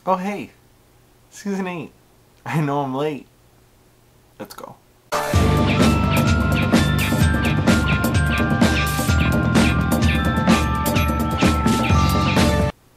Oh hey, season 8. I know I'm late. Let's go.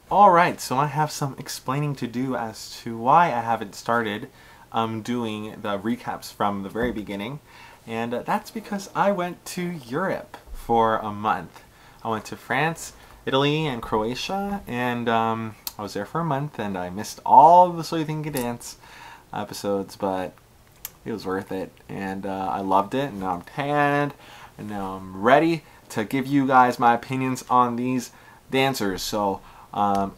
Alright, so I have some explaining to do as to why I haven't started doing the recaps from the very beginning. And that's because I went to Europe for a month. I went to France, Italy, and Croatia, and I was there for a month, and I missed all of the So You Think You Can Dance episodes, but it was worth it, and I loved it, and now I'm tanned, and now I'm ready to give you guys my opinions on these dancers. So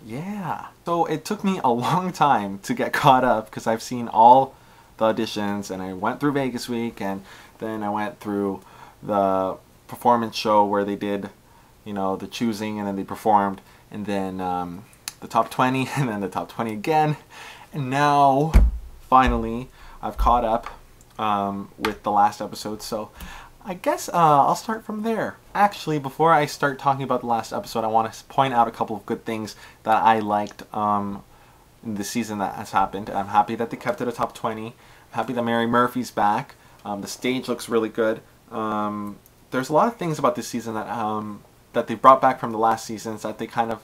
yeah. So it took me a long time to get caught up because I've seen all the auditions, and I went through Vegas week, and then I went through the performance show where they did, you know, the choosing, and then they performed, and then the top 20, and then the top 20 again, and now finally I've caught up with the last episode. So I guess I'll start from there. Actually, before I start talking about the last episode, I want to point out a couple of good things that I liked in the season that has happened. I'm happy that they kept it a top 20. I'm happy that Mary Murphy's back. The stage looks really good. There's a lot of things about this season that that they brought back from the last seasons that they kind of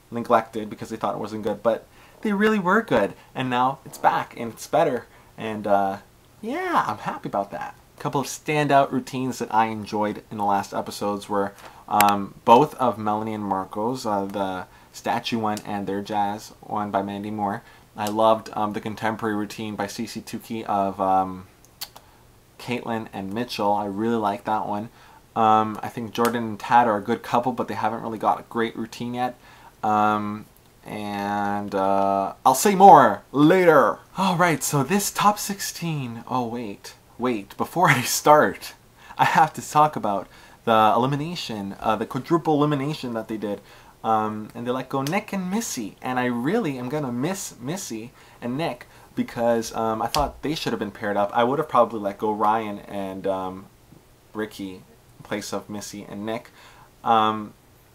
neglected because they thought it wasn't good, but they really were good, and now it's back and it's better, and yeah, I'm happy about that. A couple of standout routines that I enjoyed in the last episodes were both of Melanie and Marko's, the statue one and their jazz one by Mandy Moore. I loved the contemporary routine by SYTYCD of Caitlyn and Mitchell. I really like that one. I think Jordan and Tad are a good couple, but they haven't really got a great routine yet. And I'll say more later. Alright, so this top 16... Oh, wait, before I start, I have to talk about the elimination, the quadruple elimination that they did. And they let go Nick and Missy, and I really am gonna miss Missy and Nick because I thought they should have been paired up. I would have probably let go Ryan and Ricky in place of Missy and Nick.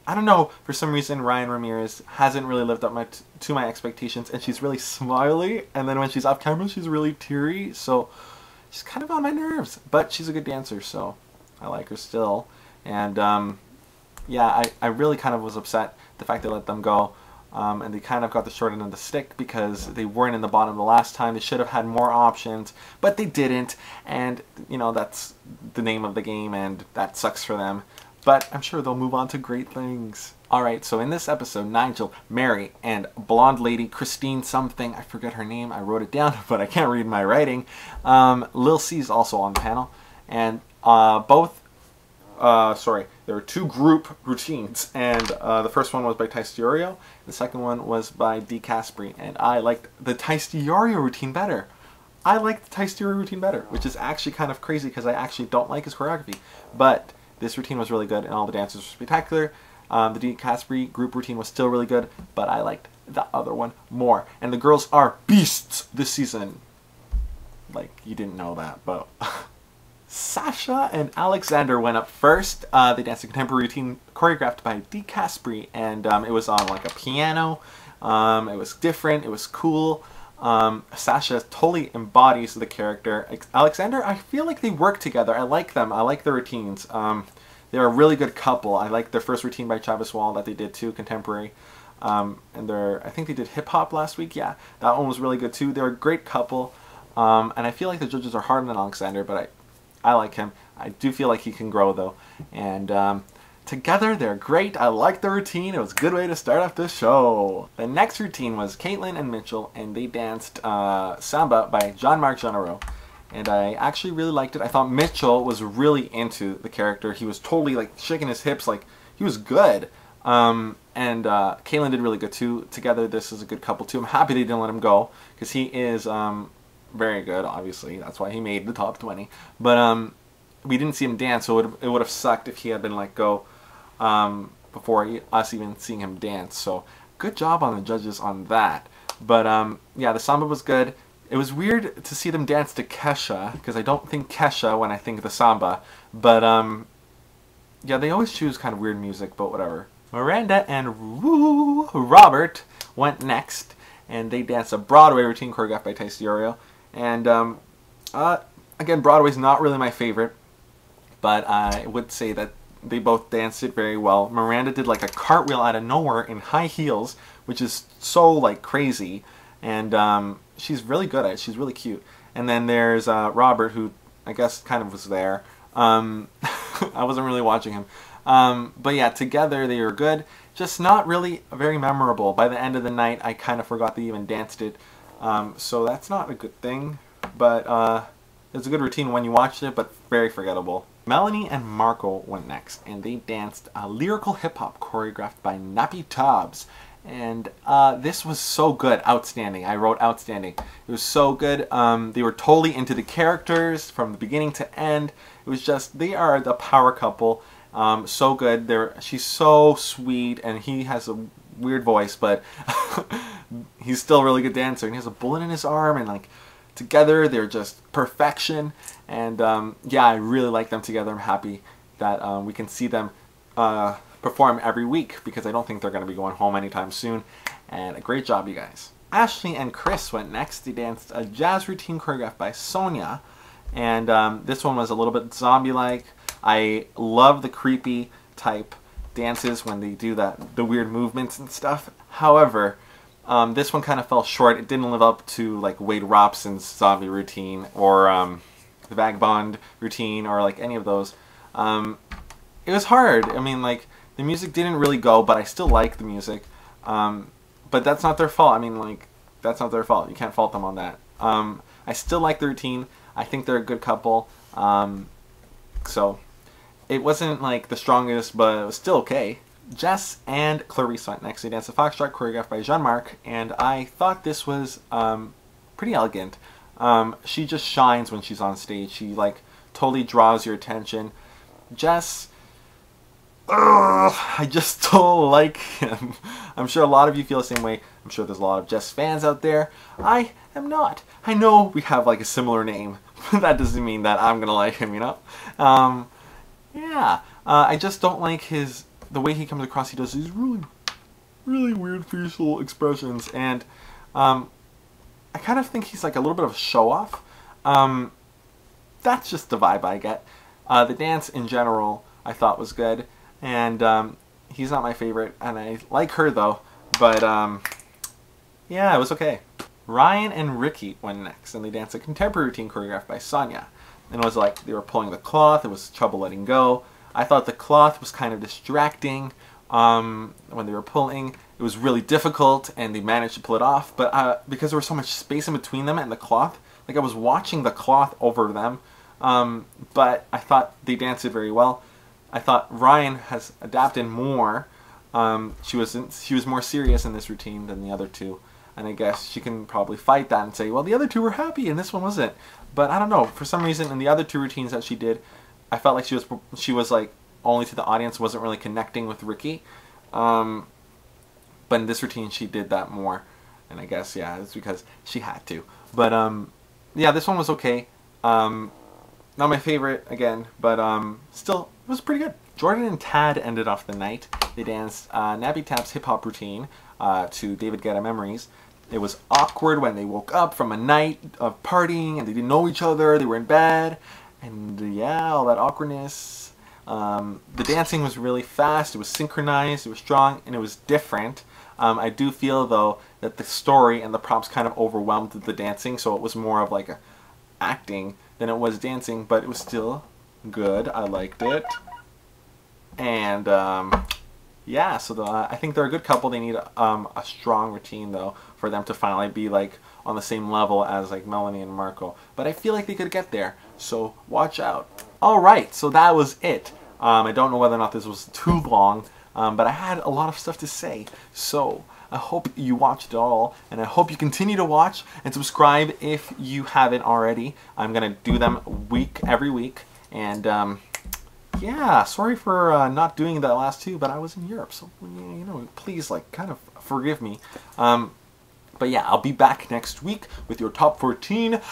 I don't know, for some reason Ryan Ramirez hasn't really lived up to my expectations, and she's really smiley, and then when she's off camera she's really teary, so she's kind of on my nerves, but she's a good dancer, so I like her still. And yeah, I really kind of was upset the fact they let them go, and they kind of got the short end of the stick because they weren't in the bottom the last time. They should have had more options, but they didn't, and you know, that's the name of the game, and that sucks for them. But I'm sure they'll move on to great things. Alright, so in this episode, Nigel, Mary, and blonde lady Kristin something, I forget her name, I wrote it down, but I can't read my writing. Lil C's also on the panel. And there were two group routines, and the first one was by Tyce DiOrio, the second one was by Casprey, and I liked the Tyce DiOrio routine better. I liked the Tyce DiOrio routine better, which is actually kind of crazy because I actually don't like his choreography, but this routine was really good, and all the dancers were spectacular. The Casprey group routine was still really good, but I liked the other one more. And the girls are beasts this season. Like, you didn't know that, but... Sasha and Alexander went up first. They danced a contemporary routine choreographed by Casprey, and it was on like a piano. It was different, it was cool. Sasha totally embodies the character. Alexander, I feel like they work together. I like them. I like their routines. They're a really good couple. I like their first routine by Travis Wall that they did too, contemporary. And I think they did hip hop last week. Yeah, that one was really good too. They're a great couple. And I feel like the judges are harder than Alexander, but I like him. I do feel like he can grow though. And together, they're great. I like the routine. It was a good way to start off the show. The next routine was Caitlyn and Mitchell, and they danced Samba by Marc Generoux. And I actually really liked it. I thought Mitchell was really into the character. He was totally like shaking his hips, like he was good. And Caitlyn did really good too. Together, this is a good couple too. I'm happy they didn't let him go because he is very good, obviously. That's why he made the top 20. But we didn't see him dance, so it would have sucked if he had been let go before us even seeing him dance. So good job on the judges on that. But yeah, the Samba was good. It was weird to see them dance to Kesha, because I don't think Kesha when I think of the Samba. But yeah, they always choose kind of weird music, but whatever. Miranda and Robert went next, and they danced a Broadway routine choreographed by Tyce, DiOrio. And again, Broadway's not really my favorite, but I would say that they both danced it very well. Miranda did like a cartwheel out of nowhere in high heels, which is so like crazy, and she's really good at it. She's really cute. And then there's Robert, who I guess kind of was there. I wasn't really watching him. But yeah, together they were good. Just not really very memorable. By the end of the night, I kind of forgot they even danced it. So that's not a good thing. But it's a good routine when you watched it, but very forgettable. Melanie and Marko went next, and they danced a lyrical hip-hop choreographed by Nappy Tobbs. And this was so good. Outstanding. I wrote outstanding. It was so good. They were totally into the characters from the beginning to end. It was just, they are the power couple. So good. She's so sweet, and he has a weird voice, but he's still a really good dancer. And he has a bullet in his arm, and like together they're just perfection. And yeah, I really like them together. I'm happy that we can see them perform every week, because I don't think they're going to be going home anytime soon. And a great job, you guys. Ashley and Chris went next. They danced a jazz routine choreographed by Sonya, and this one was a little bit zombie-like. I love the creepy type dances when they do the weird movements and stuff. However, this one kind of fell short. It didn't live up to like Wade Robson's zombie routine, or the Vagabond routine, or like any of those. It was hard. I mean, like, the music didn't really go, but I still like the music. But that's not their fault. I mean, like, that's not their fault. You can't fault them on that. I still like the routine. I think they're a good couple. So it wasn't like the strongest, but it was still okay. Jess and Clarisse went next. They danced a Foxtrot choreographed by Marc, and I thought this was pretty elegant. She just shines when she's on stage. She like totally draws your attention. Jess, I just don't like him. I'm sure a lot of you feel the same way. I'm sure there's a lot of Jess fans out there. I am not. I know we have like a similar name, but that doesn't mean that I'm gonna like him, you know? Yeah, I just don't like the way he comes across. He does these really weird facial expressions, and I kind of think he's like a little bit of a show-off. That's just the vibe I get. The dance in general I thought was good, and he's not my favorite, and I like her though, but yeah, it was okay. Ryan and Ricky went next, and they danced a contemporary routine choreographed by Sonya. And it was like they were pulling the cloth, it was trouble letting go. I thought the cloth was kind of distracting when they were pulling. It was really difficult, and they managed to pull it off, but because there was so much space in between them and the cloth, like I was watching the cloth over them, but I thought they danced it very well. I thought Ryan has adapted more. She was more serious in this routine than the other two, and I guess she can probably fight that and say, well, the other two were happy and this one wasn't. But I don't know, for some reason in the other two routines that she did, I felt like she was like only to the audience, wasn't really connecting with Ricky. But in this routine she did that more, and I guess yeah, it's because she had to. But yeah, this one was okay. Not my favorite again, but still it was pretty good. Jordan and Tad ended off the night. They danced Nappy Tab's hip hop routine to David Guetta Memories. It was awkward when they woke up from a night of partying and they didn't know each other, they were in bed, and yeah, all that awkwardness. The dancing was really fast, it was synchronized, it was strong, and it was different. I do feel though that the story and the props kind of overwhelmed the dancing, so it was more of like a acting than it was dancing, but it was still good. I liked it. And yeah, so I think they're a good couple. They need a strong routine though for them to finally be like on the same level as like Melanie and Marko. But I feel like they could get there, so watch out. Alright, so that was it. I don't know whether or not this was too long, but I had a lot of stuff to say. So I hope you watched it all, and I hope you continue to watch and subscribe if you haven't already. I'm going to do them every week, and yeah, sorry for not doing the last two, but I was in Europe, so you know, please like kind of forgive me. But yeah, I'll be back next week with your top 14